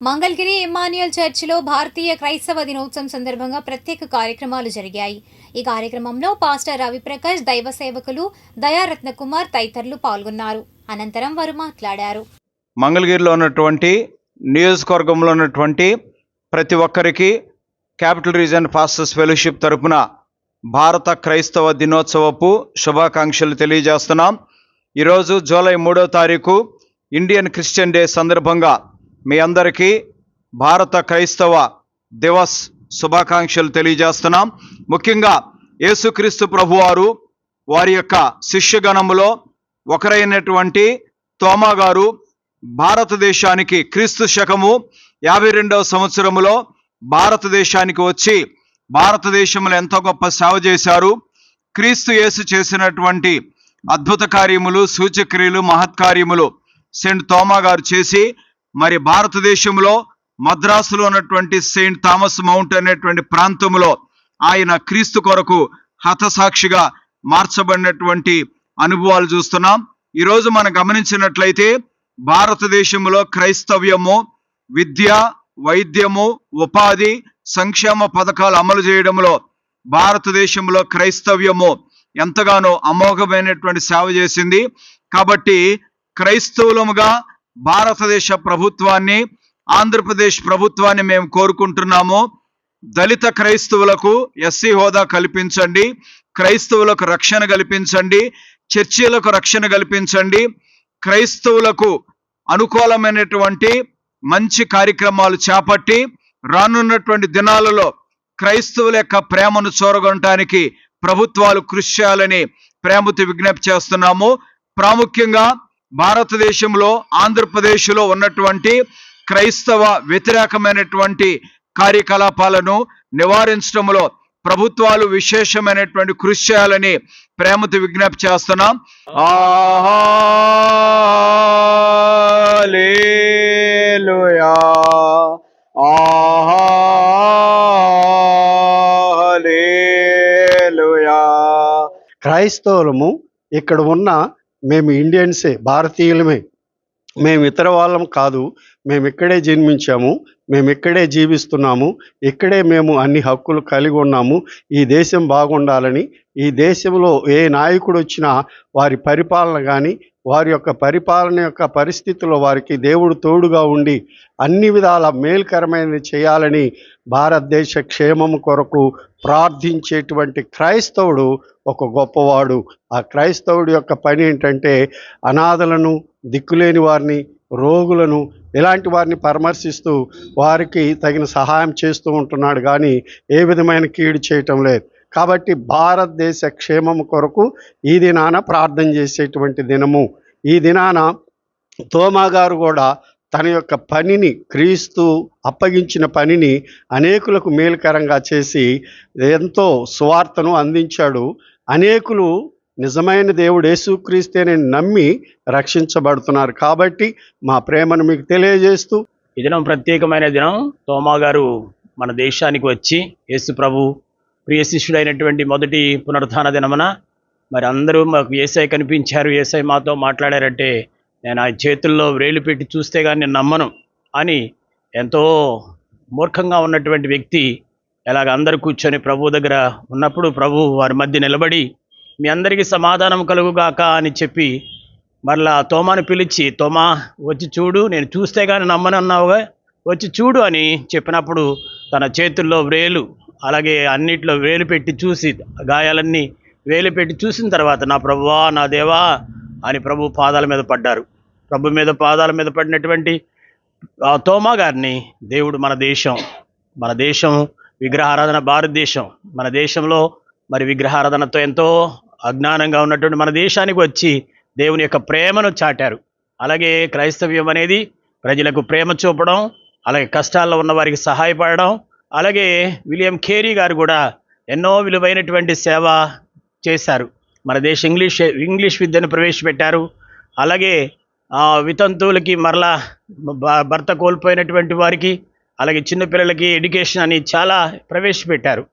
మంగళగిరి ఇమ్మాన్యుయల్ చర్చిలో భారతీయ క్రైస్తవ దినోత్సవం సందర్భంగా ప్రత్యేక కార్యక్రమాలు జరిగాయి. ఈ కార్యక్రమంలో పాస్టర్ రవిప్రకాష్, దైవ సేవకులు దయారత్న కుమార్ తదితరులు పాల్గొన్నారు. అనంతరం వారు మాట్లాడారు. మంగళగిరిలో ఉన్నటువంటి నియోజకవర్గంలో ఉన్నటువంటి ప్రతి ఒక్కరికి క్యాపిటల్ రీజన్ పాస్టర్స్ ఫెలోషిప్ తరపున భారత క్రైస్తవ దినోత్సవపు శుభాకాంక్షలు తెలియజేస్తున్నాం. ఈరోజు జూలై 3వ తారీఖు ఇండియన్ క్రిస్టియన్ డే సందర్భంగా మీ అందరికీ భారత క్రైస్తవ దివస్ శుభాకాంక్షలు తెలియజేస్తున్నాం. ముఖ్యంగా యేసుక్రీస్తు ప్రభువారు వారి యొక్క శిష్యగణములో ఒకరైనటువంటి తోమా గారు భారతదేశానికి క్రీస్తు శకము 52వ సంవత్సరములో భారతదేశానికి వచ్చి భారతదేశంలో ఎంతో గొప్ప సేవ చేశారు. క్రీస్తు యేసు చేసినటువంటి అద్భుత కార్యములు, సూచక్రియలు, మహత్కార్యములు సెయింట్ తోమా గారు చేసి మరి భారతదేశంలో మద్రాసులో ఉన్నటువంటి సెయింట్ థామస్ మౌంట్ అనేటువంటి ప్రాంతంలో ఆయన క్రీస్తు కొరకు హతసాక్షిగా మార్చబడినటువంటి అనుభవాలు చూస్తున్నాం. ఈరోజు మనం గమనించినట్లయితే భారతదేశంలో క్రైస్తవ్యము, విద్య, వైద్యము, ఉపాధి, సంక్షేమ పథకాలు అమలు చేయడంలో భారతదేశంలో క్రైస్తవ్యము ఎంతగానో అమోఘమైనటువంటి సేవ చేసింది. కాబట్టి క్రైస్తవులముగా భారతదేశ ప్రభుత్వాన్ని, ఆంధ్రప్రదేశ్ ప్రభుత్వాన్ని మేము కోరుకుంటున్నాము. దళిత క్రైస్తవులకు ఎస్సీ హోదా కల్పించండి, క్రైస్తవులకు రక్షణ కల్పించండి, చర్చీలకు రక్షణ కల్పించండి, క్రైస్తవులకు అనుకూలమైనటువంటి మంచి కార్యక్రమాలు చేపట్టి రానున్నటువంటి దినాలలో క్రైస్తవుల యొక్క ప్రేమను చూరగొనటానికి ప్రభుత్వాలు కృషి చేయాలని ప్రేమతో విజ్ఞప్తి చేస్తున్నాము. ప్రాముఖ్యంగా భారతదేశంలో ఆంధ్రప్రదేశ్లో ఉన్నటువంటి క్రైస్తవ వ్యతిరేకమైనటువంటి కార్యకలాపాలను నివారించడంలో ప్రభుత్వాలు విశేషమైనటువంటి కృషి చేయాలని ప్రేమతో విజ్ఞప్తి చేస్తున్నాం. హల్లెలూయా, హల్లెలూయా. క్రైస్తవులము ఇక్కడ ఉన్న మేము ఇండియన్సే, భారతీయులమే. మేము ఇతర వాళ్ళం కాదు. మేము ఇక్కడే జన్మించాము, మేము ఇక్కడే జీవిస్తున్నాము, ఇక్కడే మేము అన్ని హక్కులు కలిగి ఉన్నాము. ఈ దేశం బాగుండాలని, ఈ దేశంలో ఏ నాయకుడు వచ్చినా వారి పరిపాలన కానీ వారి యొక్క పరిపాలన యొక్క పరిస్థితుల్లో వారికి దేవుడు తోడుగా ఉండి అన్ని విధాల మేలుకరమైనది చేయాలని భారతదేశ క్షేమము కొరకు ప్రార్థించేటువంటి క్రైస్తవుడు ఒక గొప్పవాడు. ఆ క్రైస్తవుడి యొక్క పని ఏంటంటే అనాథలను, దిక్కులేని వారిని, రోగులను, ఇలాంటి వారిని పరామర్శిస్తూ వారికి తగిన సహాయం చేస్తూ ఉంటున్నాడు, కానీ ఏ విధమైన కీడు చేయటం లేదు. కాబట్టి భారతదేశ క్షేమం కొరకు ఈ దినాన ప్రార్థన చేసేటువంటి దినము. ఈ దినాన తోమా గారు కూడా తన యొక్క పనిని, క్రీస్తు అప్పగించిన పనిని అనేకులకు మేలుకరంగా చేసి ఎంతో సువార్తను అందించాడు. అనేకులు నిజమైన దేవుడు యేసుక్రీస్తుని నమ్మి రక్షించబడుతున్నారు. కాబట్టి మా ప్రేమను మీకు తెలియజేస్తూ ఈ దినం ప్రత్యేకమైన దినం. తోమా గారు మన దేశానికి వచ్చి యేసు ప్రభు ప్రియ శిష్యుడైనటువంటి మొదటి పునరుత్థాన దినమున మరి అందరూ మాకు యేసయ్య కనిపించారు, యేసయ్య మాతో మాట్లాడారంటే నేను ఆ చేతుల్లో వ్రేలు పెట్టి చూస్తే కానీ నేను నమ్మను అని ఎంతో మూర్ఖంగా ఉన్నటువంటి వ్యక్తి ఎలాగ అందరూ కూర్చొని ప్రభు దగ్గర ఉన్నప్పుడు ప్రభు వారి మధ్య నిలబడి మీ అందరికీ సమాధానం కలుగుగాక అని చెప్పి మరలా తోమాను పిలిచి, తోమా వచ్చి చూడు, నేను చూస్తే కానీ నమ్మనన్నావుగా, వచ్చి చూడు అని చెప్పినప్పుడు తన చేతుల్లో వ్రేలు, అలాగే అన్నిట్లో వేలు పెట్టి చూసి, గాయాలన్నీ వేలు పెట్టి చూసిన తర్వాత నా ప్రభువా, నా దేవా అని ప్రభు పాదాల మీద పడ్డారు. ప్రభు మీద పాదాల మీద పడినటువంటి ఆ తోమా గారిని దేవుడు మన దేశం విగ్రహారాధన, భారతదేశం మన దేశంలో మరి విగ్రహారాధనతో ఎంతో అజ్ఞానంగా ఉన్నటువంటి మన దేశానికి వచ్చి దేవుని యొక్క ప్రేమను చాటారు. అలాగే క్రైస్తవ్యం అనేది ప్రజలకు ప్రేమ చూపడం, అలాగే కష్టాల్లో ఉన్న వారికి సహాయపడడం. అలాగే విలియం కేరీ గారు కూడా ఎన్నో విలువైనటువంటి సేవ చేశారు. మన దేశ ఇంగ్లీష్ విద్యను ప్రవేశపెట్టారు. అలాగే వితంతువులకి, మరలా భర్త కోల్పోయినటువంటి వారికి, అలాగే చిన్నపిల్లలకి ఎడ్యుకేషన్ అని చాలా ప్రవేశపెట్టారు.